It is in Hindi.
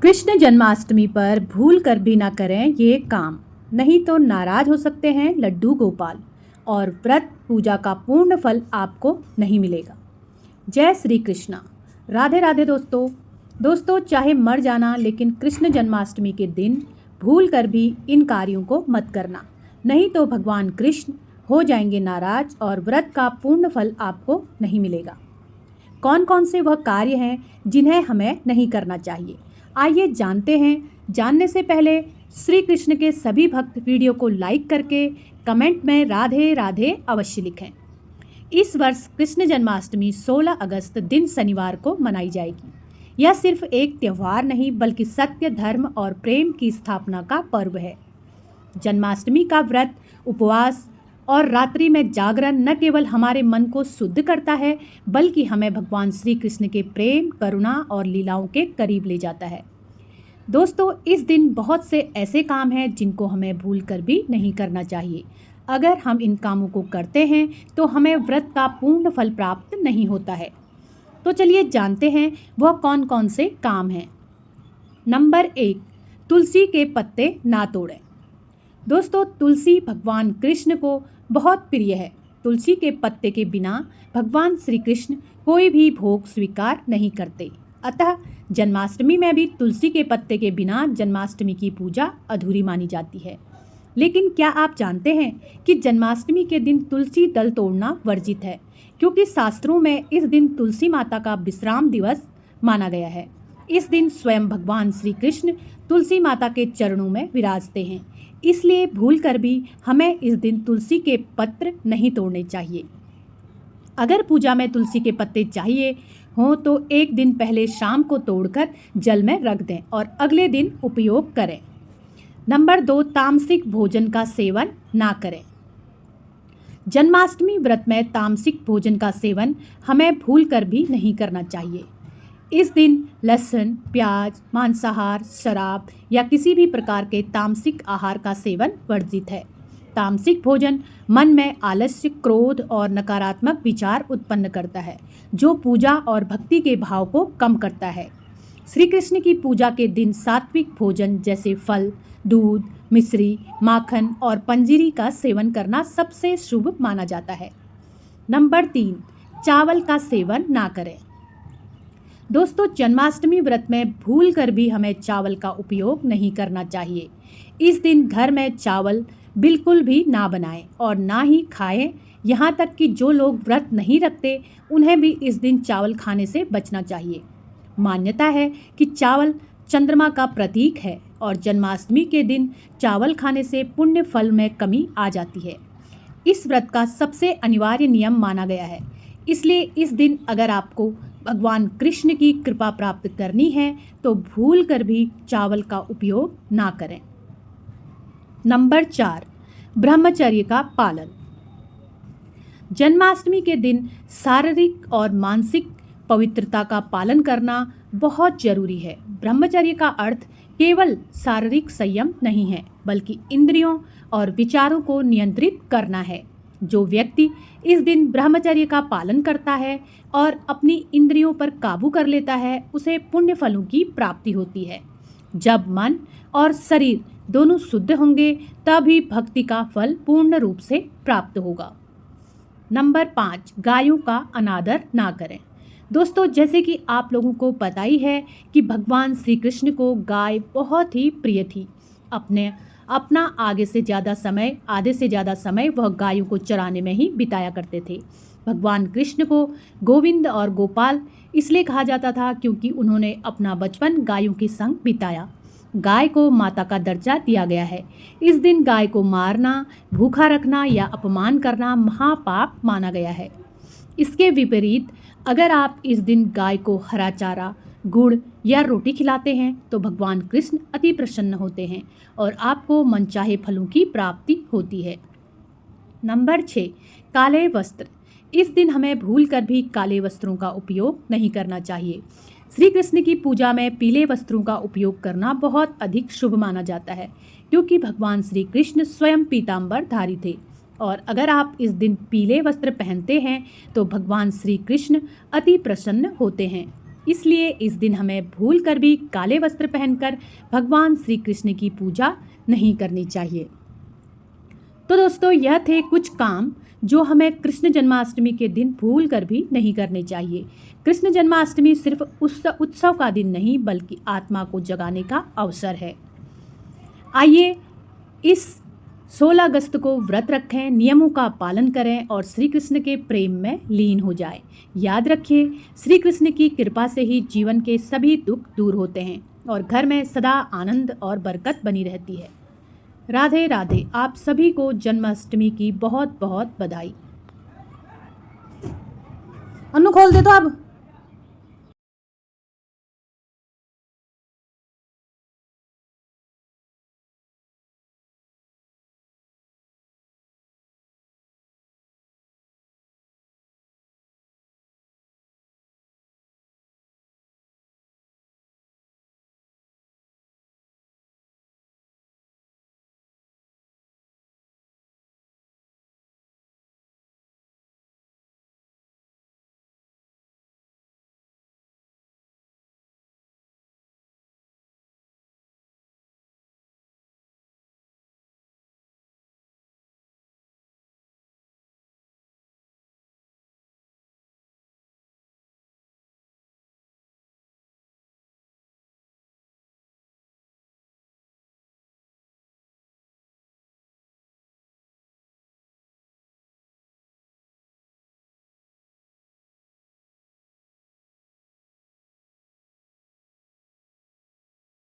कृष्ण जन्माष्टमी पर भूल कर भी ना करें ये काम, नहीं तो नाराज हो सकते हैं लड्डू गोपाल और व्रत पूजा का पूर्ण फल आपको नहीं मिलेगा। जय श्री कृष्णा। राधे राधे दोस्तों चाहे मर जाना लेकिन कृष्ण जन्माष्टमी के दिन भूल कर भी इन कार्यों को मत करना, नहीं तो भगवान कृष्ण हो जाएंगे नाराज और व्रत का पूर्ण फल आपको नहीं मिलेगा। कौन कौन से वह कार्य हैं जिन्हें हमें नहीं करना चाहिए, आइए जानते हैं। जानने से पहले श्री कृष्ण के सभी भक्त वीडियो को लाइक करके कमेंट में राधे राधे अवश्य लिखें। इस वर्ष कृष्ण जन्माष्टमी 16 अगस्त दिन शनिवार को मनाई जाएगी। यह सिर्फ एक त्यौहार नहीं बल्कि सत्य, धर्म और प्रेम की स्थापना का पर्व है। जन्माष्टमी का व्रत, उपवास और रात्रि में जागरण न केवल हमारे मन को शुद्ध करता है बल्कि हमें भगवान श्री कृष्ण के प्रेम, करुणा और लीलाओं के करीब ले जाता है। दोस्तों, इस दिन बहुत से ऐसे काम हैं जिनको हमें भूल कर भी नहीं करना चाहिए। अगर हम इन कामों को करते हैं तो हमें व्रत का पूर्ण फल प्राप्त नहीं होता है। तो चलिए जानते हैं वह कौन कौन से काम हैं। नंबर 1, तुलसी के पत्ते ना तोड़ें। दोस्तों, तुलसी भगवान कृष्ण को बहुत प्रिय है। तुलसी के पत्ते के बिना भगवान श्री कृष्ण कोई भी भोग स्वीकार नहीं करते। अतः जन्माष्टमी में भी तुलसी के पत्ते के बिना जन्माष्टमी की पूजा अधूरी मानी जाती है। लेकिन क्या आप जानते हैं कि जन्माष्टमी के दिन तुलसी दल तोड़ना वर्जित है, क्योंकि शास्त्रों में इस दिन तुलसी माता का विश्राम दिवस माना गया है। इस दिन स्वयं भगवान श्री कृष्ण तुलसी माता के चरणों में विराजते हैं, इसलिए भूल कर भी हमें इस दिन तुलसी के पत्र नहीं तोड़ने चाहिए। अगर पूजा में तुलसी के पत्ते चाहिए हों तो एक दिन पहले शाम को तोड़कर जल में रख दें और अगले दिन उपयोग करें। नंबर 2, तामसिक भोजन का सेवन ना करें। जन्माष्टमी व्रत में तामसिक भोजन का सेवन हमें भूल कर भी नहीं करना चाहिए। इस दिन लहसुन, प्याज, मांसाहार, शराब या किसी भी प्रकार के तामसिक आहार का सेवन वर्जित है। तामसिक भोजन मन में आलस्य, क्रोध और नकारात्मक विचार उत्पन्न करता है, जो पूजा और भक्ति के भाव को कम करता है। श्री कृष्ण की पूजा के दिन सात्विक भोजन जैसे फल, दूध, मिश्री, माखन और पंजीरी का सेवन करना सबसे शुभ माना जाता है। नंबर 3, चावल का सेवन ना करें। दोस्तों, जन्माष्टमी व्रत में भूल कर भी हमें चावल का उपयोग नहीं करना चाहिए। इस दिन घर में चावल बिल्कुल भी ना बनाएं और ना ही खाएं। यहाँ तक कि जो लोग व्रत नहीं रखते उन्हें भी इस दिन चावल खाने से बचना चाहिए। मान्यता है कि चावल चंद्रमा का प्रतीक है और जन्माष्टमी के दिन चावल खाने से पुण्य फल में कमी आ जाती है। इस व्रत का सबसे अनिवार्य नियम माना गया है, इसलिए इस दिन अगर आपको भगवान कृष्ण की कृपा प्राप्त करनी है तो भूल कर भी चावल का उपयोग ना करें। नंबर 4, ब्रह्मचर्य का पालन। जन्माष्टमी के दिन शारीरिक और मानसिक पवित्रता का पालन करना बहुत जरूरी है। ब्रह्मचर्य का अर्थ केवल शारीरिक संयम नहीं है बल्कि इंद्रियों और विचारों को नियंत्रित करना है। जो व्यक्ति इस दिन ब्रह्मचर्य का पालन करता है और अपनी इंद्रियों पर काबू कर लेता है उसे पुण्य फलों की प्राप्ति होती है। जब मन और शरीर दोनों शुद्ध होंगे तभी भक्ति का फल पूर्ण रूप से प्राप्त होगा। नंबर 5, गायों का अनादर ना करें। दोस्तों, जैसे कि आप लोगों को पता ही है कि भगवान श्री कृष्ण को गाय बहुत ही प्रिय थी। अपना आधे से ज़्यादा समय वह गायों को चराने में ही बिताया करते थे। भगवान कृष्ण को गोविंद और गोपाल इसलिए कहा जाता था क्योंकि उन्होंने अपना बचपन गायों के संग बिताया। गाय को माता का दर्जा दिया गया है। इस दिन गाय को मारना, भूखा रखना या अपमान करना महापाप माना गया है। इसके विपरीत अगर आप इस दिन गाय को हरा चारा, गुड़ या रोटी खिलाते हैं तो भगवान कृष्ण अति प्रसन्न होते हैं और आपको मनचाहे फलों की प्राप्ति होती है। नंबर 6, काले वस्त्र। इस दिन हमें भूल कर भी काले वस्त्रों का उपयोग नहीं करना चाहिए। श्री कृष्ण की पूजा में पीले वस्त्रों का उपयोग करना बहुत अधिक शुभ माना जाता है, क्योंकि भगवान श्री कृष्ण स्वयं पीताम्बर धारी थे और अगर आप इस दिन पीले वस्त्र पहनते हैं तो भगवान श्री कृष्ण अति प्रसन्न होते हैं। इसलिए इस दिन हमें भूल कर भी काले वस्त्र पहनकर भगवान श्री कृष्ण की पूजा नहीं करनी चाहिए। तो दोस्तों, यह थे कुछ काम जो हमें कृष्ण जन्माष्टमी के दिन भूल कर भी नहीं करने चाहिए। कृष्ण जन्माष्टमी सिर्फ उस उत्सव का दिन नहीं बल्कि आत्मा को जगाने का अवसर है। आइए इस 16 अगस्त को व्रत रखें, नियमों का पालन करें और श्री कृष्ण के प्रेम में लीन हो जाएं। याद रखिए, श्री कृष्ण की कृपा से ही जीवन के सभी दुख दूर होते हैं और घर में सदा आनंद और बरकत बनी रहती है। राधे राधे। आप सभी को जन्माष्टमी की बहुत बहुत बधाई। अन्नू खोल दे तो अब।